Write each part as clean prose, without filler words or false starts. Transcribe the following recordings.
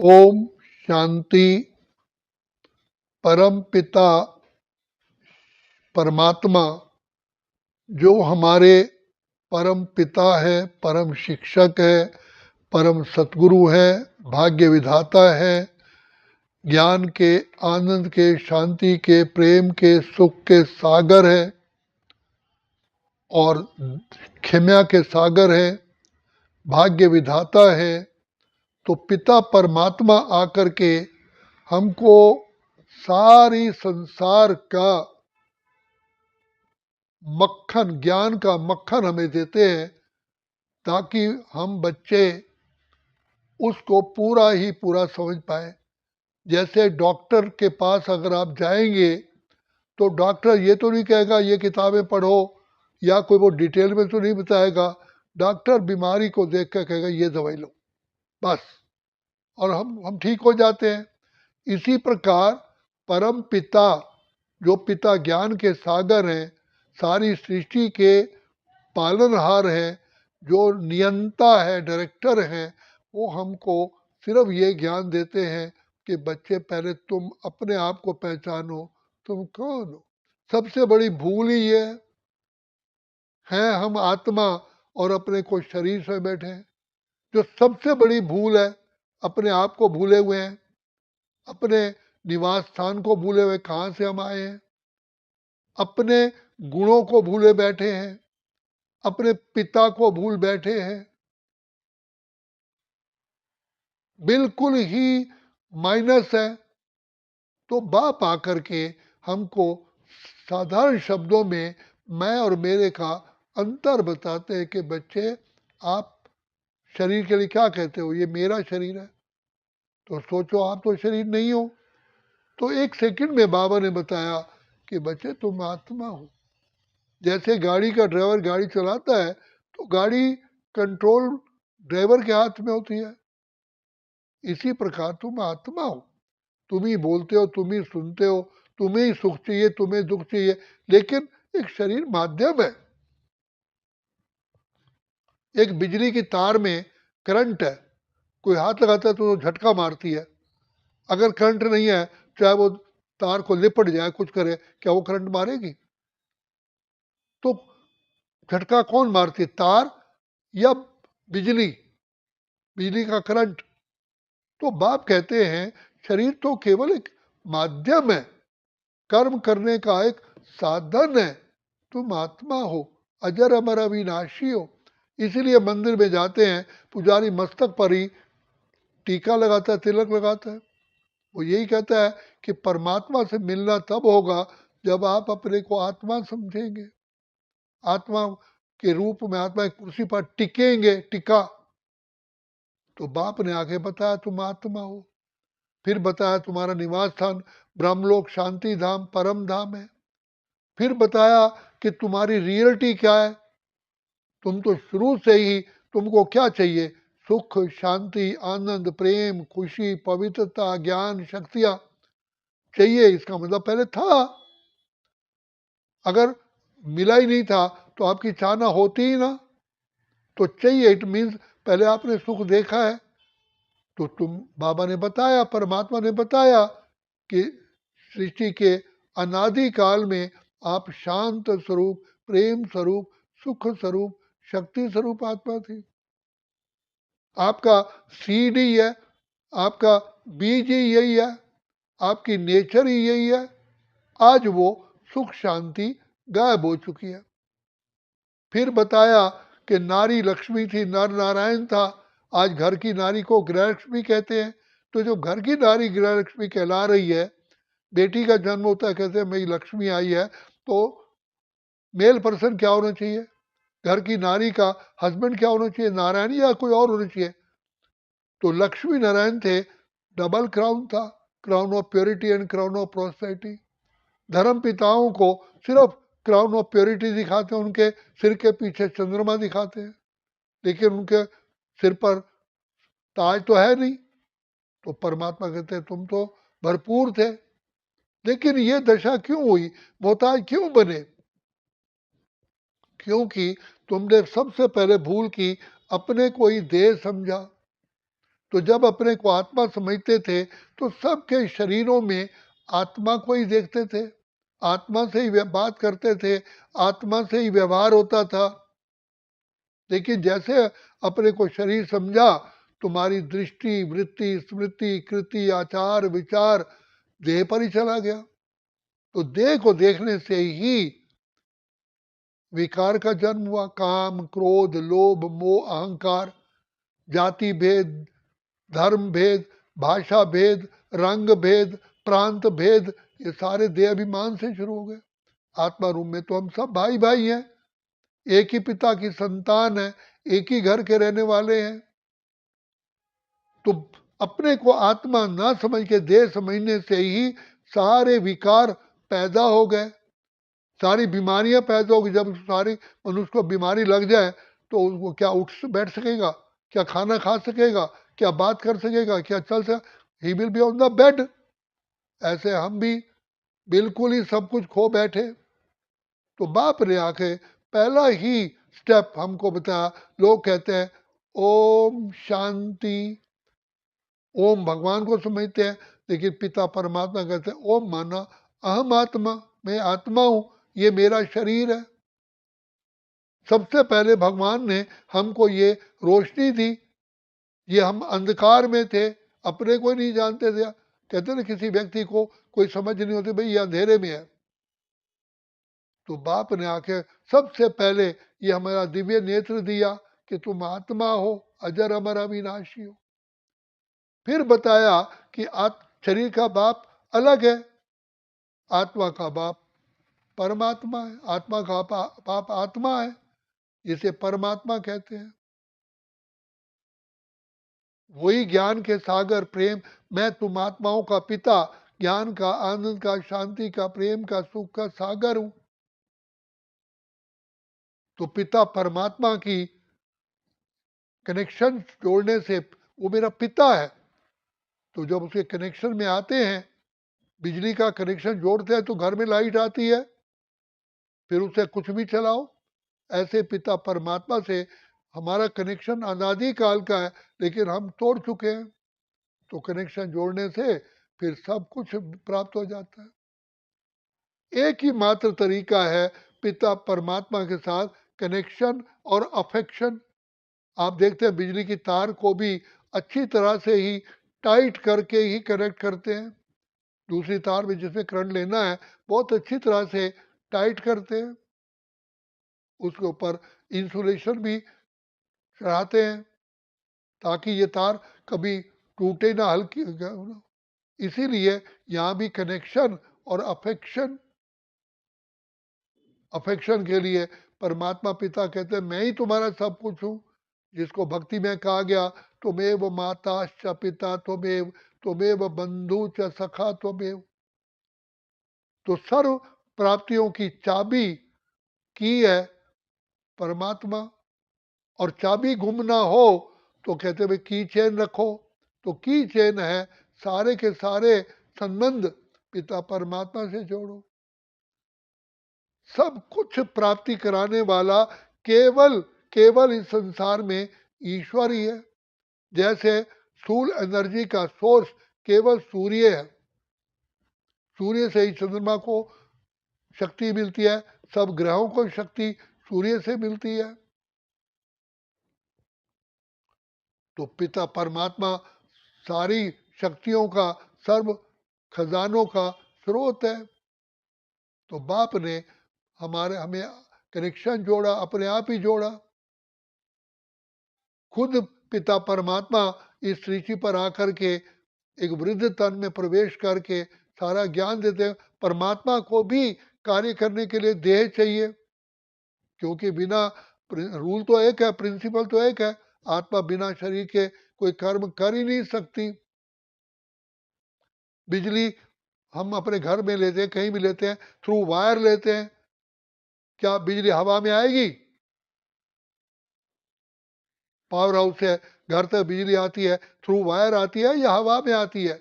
ओम शांति। परम पिता परमात्मा जो हमारे परम पिता है, परम शिक्षक है, परम सतगुरु है, भाग्य विधाता है, ज्ञान के, आनंद के, शांति के, प्रेम के, सुख के सागर है और क्षमा के सागर है, भाग्य विधाता है। तो पिता परमात्मा आकर के हमको सारी संसार का मक्खन, ज्ञान का मक्खन हमें देते हैं ताकि हम बच्चे उसको पूरा ही पूरा समझ पाए। जैसे डॉक्टर के पास अगर आप जाएंगे तो डॉक्टर ये तो नहीं कहेगा ये किताबें पढ़ो, या कोई वो डिटेल में तो नहीं बताएगा। डॉक्टर बीमारी को देख कर कहेगा ये दवाई लो, बस, और हम ठीक हो जाते हैं। इसी प्रकार परम पिता, जो पिता ज्ञान के सागर हैं, सारी सृष्टि के पालनहार हैं, जो नियंता है, डायरेक्टर हैं, वो हमको सिर्फ ये ज्ञान देते हैं कि बच्चे पहले तुम अपने आप को पहचानो, तुम कौन हो। सबसे बड़ी भूल ही ये है हम आत्मा और अपने को शरीर से बैठे हैं। जो सबसे बड़ी भूल है, अपने आप को भूले हुए हैं, अपने निवास स्थान को भूले हुए, कहाँ से हम आए हैं, अपने गुणों को भूले बैठे हैं, अपने पिता को भूल बैठे हैं। बिल्कुल ही माइनस है। तो बाप आकर के हमको साधारण शब्दों में मैं और मेरे का अंतर बताते हैं कि बच्चे, आप शरीर के लिए क्या कहते हो, ये मेरा शरीर है। तो सोचो आप तो शरीर नहीं हो। तो एक सेकंड में बाबा ने बताया कि बच्चे तुम आत्मा हो। जैसे गाड़ी का ड्राइवर गाड़ी चलाता है तो गाड़ी कंट्रोल ड्राइवर के हाथ में होती है। इसी प्रकार तुम आत्मा हो। तुम ही बोलते हो, तुम ही सुनते हो, तुम्हें ही सुख चाहिए, तुम्हें दुख चाहिए, लेकिन एक शरीर माध्यम है। एक बिजली की तार में करंट है, कोई हाथ लगाता है तो झटका मारती है। अगर करंट नहीं है, चाहे वो तार को लिपट जाए, कुछ करे, क्या वो करंट मारेगी? तो झटका कौन मारती है, तार या बिजली, बिजली का करंट? तो बाप कहते हैं शरीर तो केवल एक माध्यम है, कर्म करने का एक साधन है। तुम आत्मा हो, अजर अमर अविनाशी हो। इसीलिए मंदिर में जाते हैं, पुजारी मस्तक पर ही टीका लगाता है, तिलक लगाता है। वो यही कहता है कि परमात्मा से मिलना तब होगा जब आप अपने को आत्मा समझेंगे, आत्मा के रूप में, आत्मा की कुर्सी पर टिकेंगे, टिका। तो बाप ने आगे बताया तुम आत्मा हो। फिर बताया तुम्हारा निवास स्थान ब्रह्मलोक, शांति धाम, परम धाम है। फिर बताया कि तुम्हारी रियलिटी क्या है। तुम तो शुरू से ही, तुमको क्या चाहिए? सुख, शांति, आनंद, प्रेम, खुशी, पवित्रता, ज्ञान, शक्तियां चाहिए। इसका मतलब पहले था। अगर मिला ही नहीं था तो आपकी चाहना होती ही ना। तो चाहिए, इट मीन्स पहले आपने सुख देखा है। तो तुम, बाबा ने बताया, परमात्मा ने बताया कि सृष्टि के अनादि काल में आप शांत स्वरूप, प्रेम स्वरूप, सुख स्वरूप, शक्ति स्वरूप आत्मा थी। आपका सीड ही है, आपका बीज ही यही है, आपकी नेचर ही यही है। आज वो सुख शांति गायब हो चुकी है। फिर बताया कि नारी लक्ष्मी थी, नर नारायण था। आज घर की नारी को गृह लक्ष्मी कहते हैं। तो जो घर की नारी गृह लक्ष्मी कहला रही है, बेटी का जन्म होता है, कहते हैं मेरी लक्ष्मी आई है, तो मेल पर्सन क्या होना चाहिए? घर की नारी का हस्बैंड क्या होना चाहिए? नारायण या कोई और होना चाहिए? तो लक्ष्मी नारायण थे, डबल क्राउन था, crown of purity and crown of prosperity. धर्म पिताओं को सिर्फ क्राउन ऑफ प्योरिटी दिखाते हैं, उनके सिर के पीछे चंद्रमा दिखाते हैं, लेकिन उनके सिर पर ताज तो है नहीं। तो परमात्मा कहते हैं तुम तो भरपूर थे, लेकिन ये दशा क्यों हुई, मोहताज क्यों बने? क्योंकि तुमने सबसे पहले भूल की, अपने को ही देह समझा। तो जब अपने को आत्मा समझते थे तो सबके शरीरों में आत्मा को ही देखते थे, आत्मा से ही बात करते थे, आत्मा से ही व्यवहार होता था। लेकिन जैसे अपने को शरीर समझा, तुम्हारी दृष्टि, वृत्ति, स्मृति, कृति, आचार, विचार देह पर ही चला गया। तो देह को देखने से ही विकार का जन्म हुआ। काम, क्रोध, लोभ, मोह, अहंकार, जाति भेद, धर्म भेद, भाषा भेद, रंग भेद, प्रांत भेद, ये सारे देह अभिमान से शुरू हो गए। आत्मा रूप में तो हम सब भाई भाई हैं, एक ही पिता की संतान है, एक ही घर के रहने वाले हैं। तो अपने को आत्मा ना समझ के देह समझने से ही सारे विकार पैदा हो गए, सारी बीमारियां पैदा होगी। जब सारी मनुष्य को बीमारी लग जाए तो वो क्या उठ बैठ सकेगा, क्या खाना खा सकेगा, क्या बात कर सकेगा, क्या चल सकेगा? He will be on the bed. ऐसे हम भी बिल्कुल ही सब कुछ खो बैठे। तो बाप ने आके पहला ही स्टेप हमको बताया। लोग कहते हैं ओम शांति, ओम भगवान को समझते हैं, लेकिन पिता परमात्मा कहते हैं ओम माना अहम आत्मा, मैं आत्मा हूं, ये मेरा शरीर है। सबसे पहले भगवान ने हमको ये रोशनी दी, ये हम अंधकार में थे, अपने को नहीं जानते थे। कहते ना किसी व्यक्ति को कोई समझ नहीं होती, भाई ये अंधेरे में है। तो बाप ने आके सबसे पहले ये हमारा दिव्य नेत्र दिया कि तुम आत्मा हो, अजर अमर अविनाशी हो। फिर बताया कि शरीर का बाप अलग है, आत्मा का बाप परमात्मा है, आत्मा का बाप आत्मा है, जिसे परमात्मा कहते हैं। वही ज्ञान के सागर प्रेम, मैं तुम आत्माओं का पिता, ज्ञान का, आनंद का, शांति का, प्रेम का, सुख का सागर हूं। तो पिता परमात्मा की कनेक्शन जोड़ने से वो मेरा पिता है। तो जब उसके कनेक्शन में आते हैं, बिजली का कनेक्शन जोड़ते हैं तो घर में लाइट आती है, फिर उसे कुछ भी चलाओ। ऐसे पिता परमात्मा से हमारा कनेक्शन अनादि काल का है, लेकिन हम तोड़ चुके हैं। तो कनेक्शन जोड़ने से फिर सब कुछ प्राप्त हो जाता है। एक ही मात्र तरीका है पिता परमात्मा के साथ कनेक्शन और अफेक्शन। आप देखते हैं बिजली की तार को भी अच्छी तरह से ही टाइट करके ही कनेक्ट करते हैं। दूसरी तार में जिसमें करंट लेना है बहुत अच्छी तरह से टाइट करते हैं, उसके ऊपर इंसुलेशन भी चढ़ाते हैं ताकि ये तार कभी टूटे ना, हल्की। इसीलिए यहाँ भी कनेक्शन और अफेक्शन, अफेक्शन के लिए परमात्मा पिता कहते हैं मैं ही तुम्हारा सब कुछ हूँ। जिसको भक्ति में कहा गया त्वमेव माता च पिता त्वमेव, त्वमेव बंधु च सखा त्वमेव। तो सर्व प्राप्तियों की चाबी की है परमात्मा। और चाबी गुम ना हो तो कहते भाई की चेन रखो। तो की चेन है सारे के सारे संबंध पिता परमात्मा से जोड़ो। सब कुछ प्राप्ति कराने वाला केवल केवल इस संसार में ईश्वर ही है। जैसे स्थूल एनर्जी का सोर्स केवल सूर्य है, सूर्य से ही चंद्रमा को शक्ति मिलती है, सब ग्रहों को शक्ति सूर्य से मिलती है। तो पिता परमात्मा सारी शक्तियों का, सर्व खजानों का स्रोत है। तो बाप ने हमें कनेक्शन जोड़ा, अपने आप ही जोड़ा। खुद पिता परमात्मा इस सृष्टि पर आकर के एक वृद्ध तन में प्रवेश करके सारा ज्ञान देते हैं। परमात्मा को भी कार्य करने के लिए देह चाहिए, क्योंकि बिना, रूल तो एक है, प्रिंसिपल तो एक है, आत्मा बिना शरीर के कोई कर्म कर ही नहीं सकती। बिजली हम अपने घर में लेते हैं, कहीं भी लेते हैं, थ्रू वायर लेते हैं। क्या बिजली हवा में आएगी? पावर हाउस से घर तक बिजली आती है, थ्रू वायर आती है या हवा में आती है?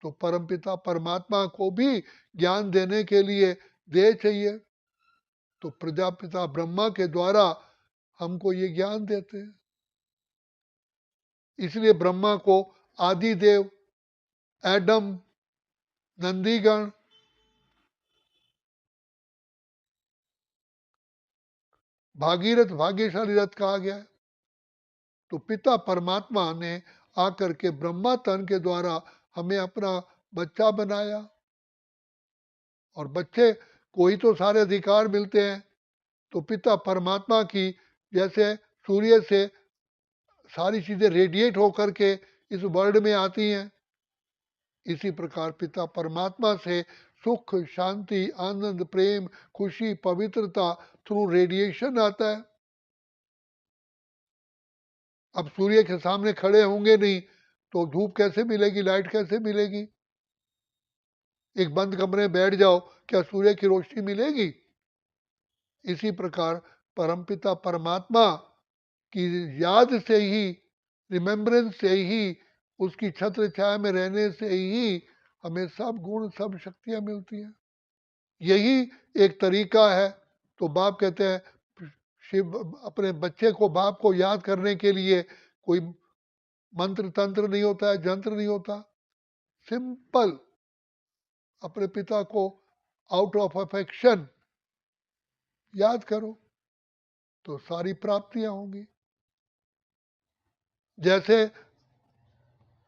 तो परमपिता परमात्मा को भी ज्ञान देने के लिए देह चाहिए। तो प्रजापिता ब्रह्मा के द्वारा हमको ये ज्ञान देते हैं। इसलिए ब्रह्मा को आदिदेव, एडम, नंदीगण, भागीरथ, भाग्यशाली रथ कहा गया है। तो पिता परमात्मा ने आकर के ब्रह्मा तन के द्वारा हमें अपना बच्चा बनाया, और बच्चे को ही तो सारे अधिकार मिलते हैं। तो पिता परमात्मा की जैसे सूर्य से सारी चीजें रेडिएट होकर के इस वर्ल्ड में आती हैं, इसी प्रकार पिता परमात्मा से सुख, शांति, आनंद, प्रेम, खुशी, पवित्रता थ्रू रेडिएशन आता है। अब सूर्य के सामने खड़े होंगे नहीं तो धूप कैसे मिलेगी, लाइट कैसे मिलेगी? एक बंद कमरे में बैठ जाओ, क्या सूर्य की रोशनी मिलेगी? इसी प्रकार परमपिता परमात्मा की याद से ही, रिमेम्बरेंस से ही, उसकी छत्र छाया में रहने से ही हमें सब गुण, सब शक्तियां मिलती हैं। यही एक तरीका है। तो बाप कहते हैं, शिव अपने बच्चे को, बाप को याद करने के लिए कोई मंत्र तंत्र नहीं होता है, जंत्र नहीं होता। सिंपल अपने पिता को आउट ऑफ अफेक्शन याद करो तो सारी प्राप्तियां होंगी। जैसे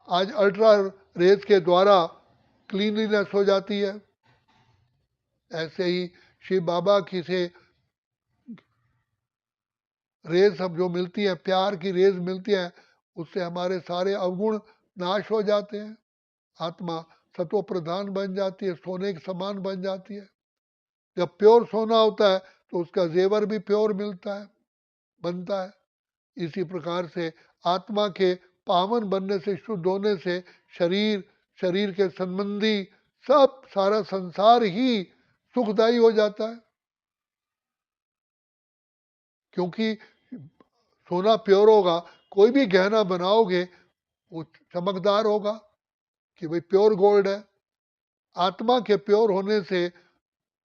आज अल्ट्रा रेज के द्वारा क्लीनलीनेस हो जाती है, ऐसे ही शिव बाबा की से रेज सब जो मिलती है, प्यार की रेज मिलती है, उससे हमारे सारे अवगुण नाश हो जाते हैं। आत्मा सत्व प्रधान बन जाती है, सोने के समान बन जाती है। जब प्योर सोना होता है तो उसका जेवर भी प्योर मिलता है, बनता है। इसी प्रकार से आत्मा के पावन बनने से, शुद्ध होने से शरीर, शरीर के संबंधी सब, सारा संसार ही सुखदायी हो जाता है। क्योंकि सोना प्योर होगा, कोई भी गहना बनाओगे वो चमकदार होगा कि भाई प्योर गोल्ड है। आत्मा के प्योर होने से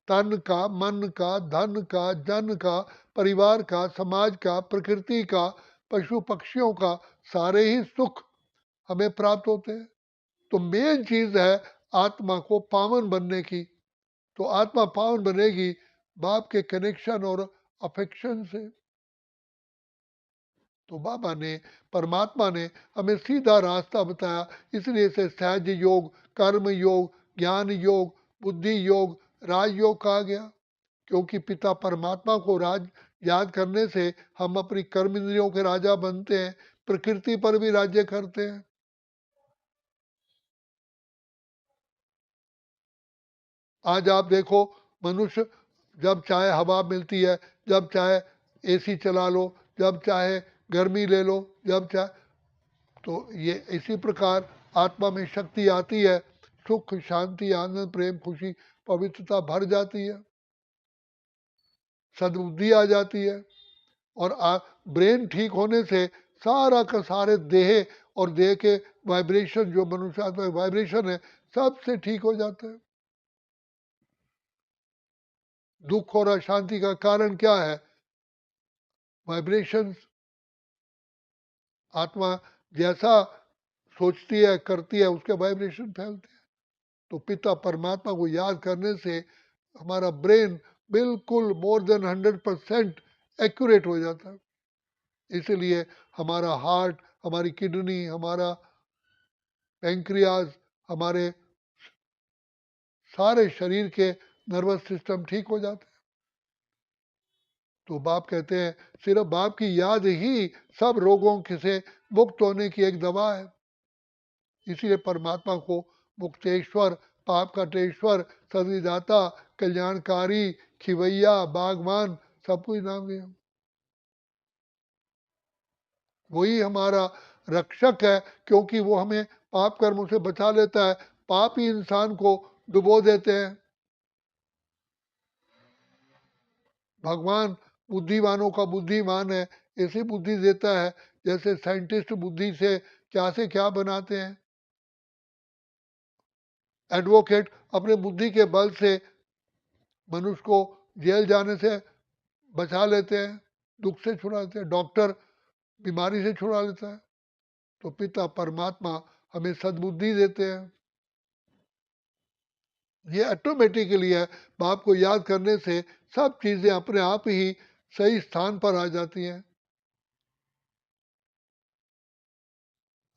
तन का, मन का, धन का, जन का, परिवार का, समाज का, प्रकृति का, पशु पक्षियों का, सारे ही सुख हमें प्राप्त होते हैं। तो मेन चीज है आत्मा को पावन बनने की। तो आत्मा पावन बनेगी बाप के कनेक्शन और अफेक्शन से। तो बाबा ने, परमात्मा ने हमें सीधा रास्ता बताया, इसलिए इसे सहज योग, कर्म योग, ज्ञान योग, बुद्धि योग, राजयोग कहा गया। क्योंकि पिता परमात्मा को राज याद करने से हम अपनी कर्म इंद्रियों के राजा बनते हैं, प्रकृति पर भी राज्य करते हैं। आज आप देखो, मनुष्य जब चाहे हवा मिलती है, जब चाहे एसी चला लो, जब चाहे गर्मी ले लो, जब चाहे, तो ये इसी प्रकार आत्मा में शक्ति आती है, सुख, शांति, आनंद, प्रेम, खुशी, पवित्रता भर जाती है, सद्बुद्धि आ जाती है। और ब्रेन ठीक होने से सारा का सारे देह और देह के वाइब्रेशन, जो मनुष्य आत्मा वाइब्रेशन है, सबसे ठीक हो जाता है। दुख और अशांति का कारण क्या है? वाइब्रेशंस। आत्मा जैसा सोचती है, करती है, उसके वाइब्रेशन फैलते हैं। तो पिता परमात्मा को याद करने से हमारा ब्रेन बिल्कुल मोर देन 100% एक्यूरेट हो जाता है। इसलिए हमारा हार्ट, हमारी किडनी, हमारा पेंक्रियाज, हमारे सारे शरीर के नर्वस सिस्टम ठीक हो जाते हैं। तो बाप कहते हैं सिर्फ बाप की याद ही सब रोगों से मुक्त होने की एक दवा है। इसीलिए परमात्मा को मुक्तेश्वर, पाप कटेश्वर, सदविदाता, कल्याणकारी, खिवैया, बागवान सब कुछ नाम दिया। वही हमारा रक्षक है, क्योंकि वो हमें पाप कर्मों से बचा लेता है। पाप ही इंसान को डुबो देते हैं। भगवान बुद्धिमानों का बुद्धिमान है, ऐसी बुद्धि देता है जैसे साइंटिस्ट बुद्धि से क्या बनाते हैं। एडवोकेट अपने बुद्धि के बल से मनुष्य को जेल जाने से बचा लेते हैं, दुख से छुड़ा लेते हैं। डॉक्टर बीमारी से छुड़ा लेता है। तो पिता परमात्मा हमें सद्बुद्धि देते हैं। ये ऑटोमेटिकली है, बाप को याद करने से सब चीजें अपने आप ही सही स्थान पर आ जाती हैं।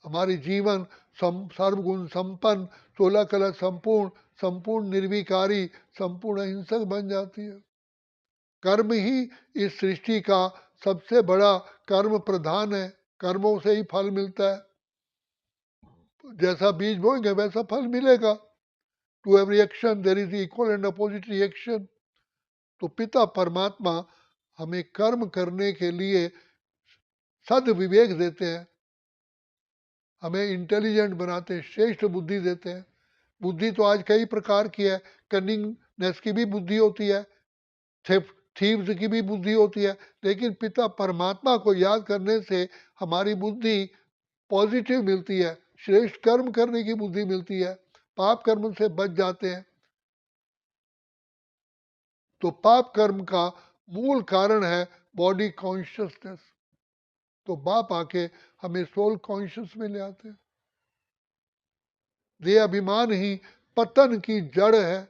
हमारी जीवन सर्वगुण संपन्न, 16 कला संपूर्ण, संपूर्ण निर्विकारी, संपूर्ण अहिंसक बन जाती है। कर्म ही इस सृष्टि का सबसे बड़ा कर्म प्रधान है। कर्मों से ही फल मिलता है। जैसा बीज बोएंगे वैसा फल मिलेगा। To every action there is equal and opposite reaction. तो पिता परमात्मा हमें कर्म करने के लिए सद विवेक देते हैं, हमें इंटेलिजेंट बनाते हैं, श्रेष्ठ बुद्धि देते हैं। बुद्धि तो आज कई प्रकार की है। कनिंगनेस की भी बुद्धि होती है, थीव्स की भी बुद्धि होती है, लेकिन पिता परमात्मा को याद करने से हमारी बुद्धि पॉजिटिव मिलती है, श्रेष्ठ कर्म करने की बुद्धि मिलती है, पाप कर्म से बच जाते हैं। तो पाप कर्म का मूल कारण है बॉडी कॉन्शियसनेस। तो बाप आके हमें सोल कॉन्शियस में ले आते हैं। ये अभिमान ही पतन की जड़ है।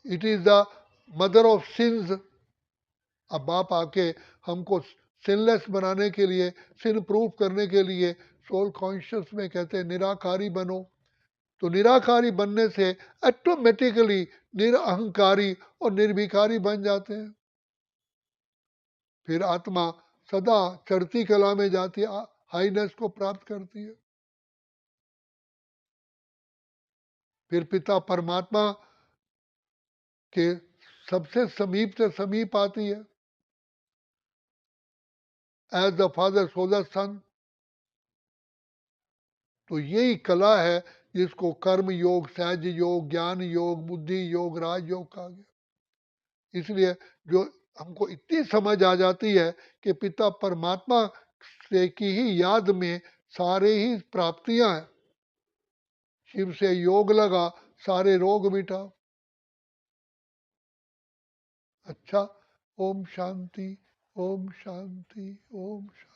It is the mother of since. अब बाप आके हमको सिनलेस बनाने के लिए, सिन प्रूफ करने के लिए सोल कॉन्शियस में कहते हैं निराकारी बनो। तो निराकारी बनने से ऑटोमेटिकली निरअहंकारी और निर्विकारी बन जाते हैं। फिर आत्मा सदा चढ़ती कला में जाती है, हाईनेस को प्राप्त करती है। फिर पिता परमात्मा के सबसे समीप से समीप आती है। As the father so the son. तो यही कला है जिसको कर्म योग, सहज योग, ज्ञान योग, बुद्धि योग, राजयोग कहा गया। इसलिए जो हमको इतनी समझ आ जाती है कि पिता परमात्मा से की ही याद में सारे ही प्राप्तियां हैं। शिव से योग लगा, सारे रोग मिटा। अच्छा, ओम शांति, ओम शांति, ओम शांति।